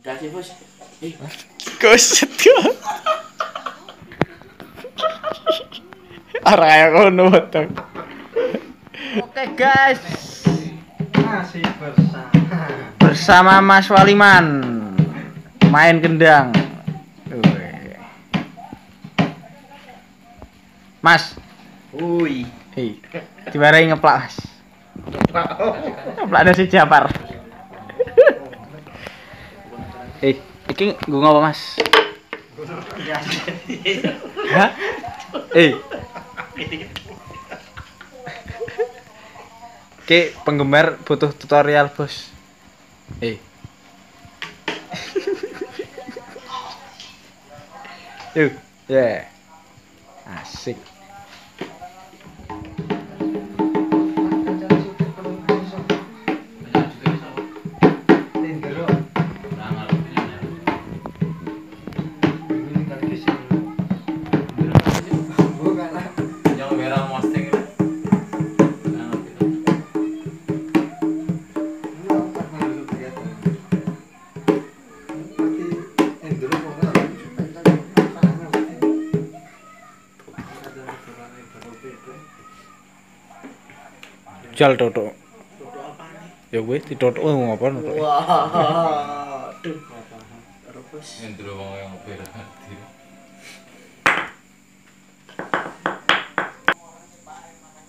Kasih bos. Kuset yo. Arek kaya ngono betul. Oke guys. Masih Bersama Mas Waliman main kendang. Mas. Woi. Hei. Dibarai ngeplak, Mas. Ngeplak nasi Japar. Iki nggo ngopo, Mas? Hah? Oke, penggemar butuh tutorial, Bos. Yuk, ya. Asik. Jal toto. Ya wis ditotok ngopo toto. Waduh. Terus. Endro wong yang berarti.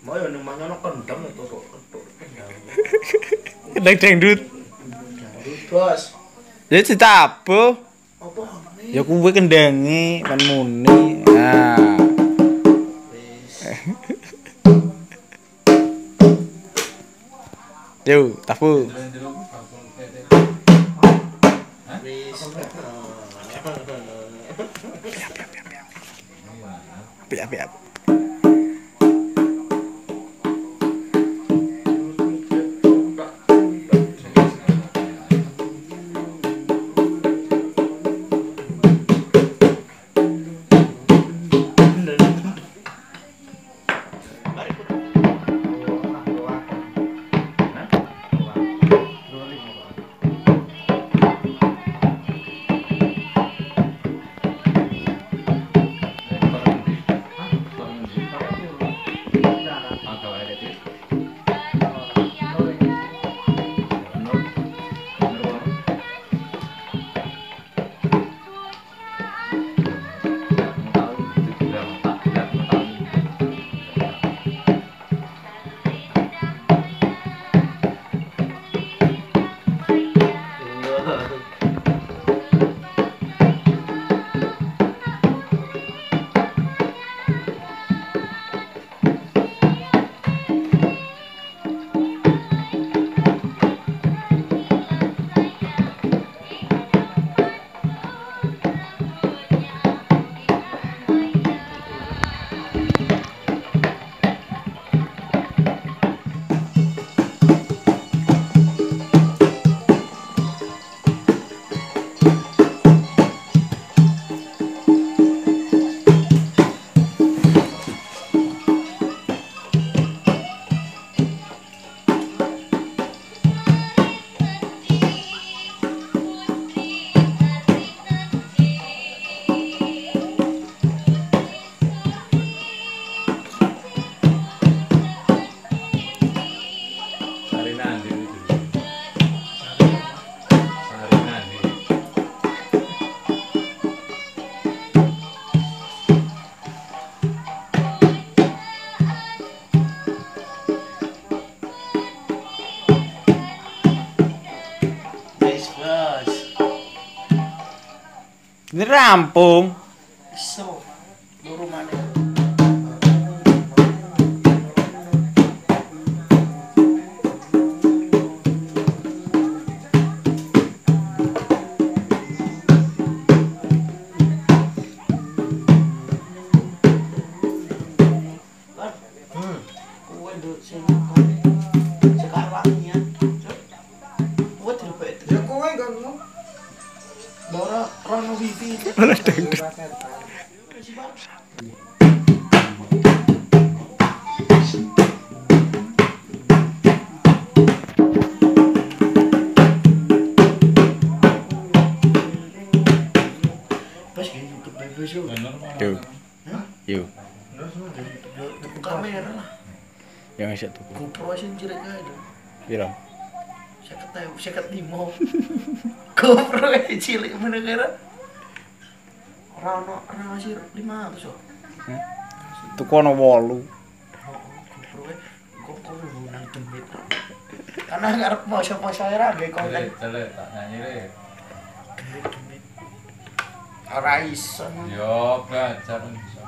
Mau yo nang ono kendang toto. Kendang dangdut. Bos. Ya ditabuh. Apa? Ya kuwe kendange kan muni. Nah. Yo, tabu. Piap. Ini rampung. So, loro maneh. Kowe nduk sing sekarang ya. Kowe direpek. Ya kowe ngono. Dora rono wifi. Malah dangdut. Itu kamera lah. Yang isek tuku. GoPro sing cilik ae. Piro? 55. GoPro cilik mana kira? Ora ono sih 500 kok. Tuku ono 8. GoPro nang demit. Karena ngarep poso-poso ae ra gawe konten. Celek tak nyanyi le. Demit. Ora iso. Yo belajar iso.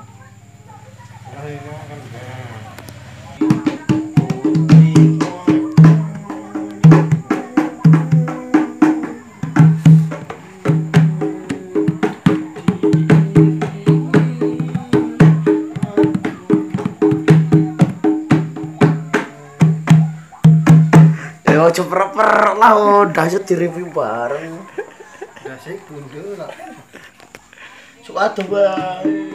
Ojo per lah udah aja di review bareng. Dasik bundel lah. Suka tuh bae.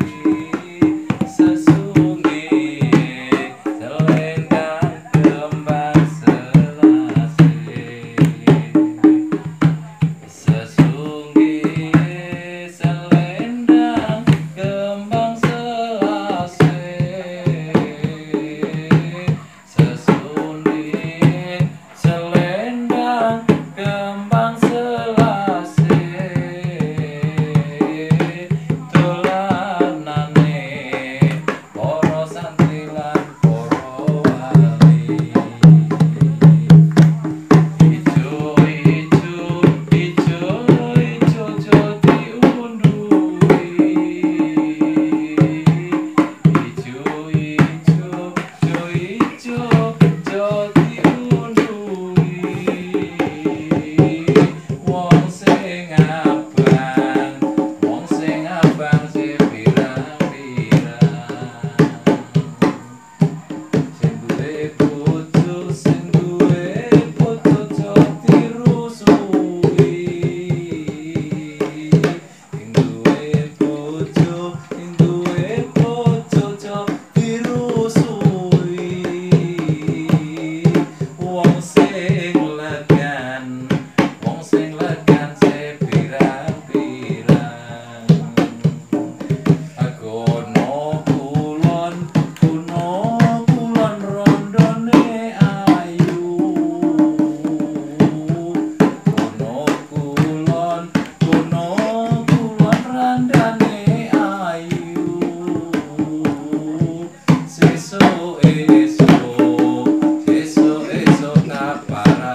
Para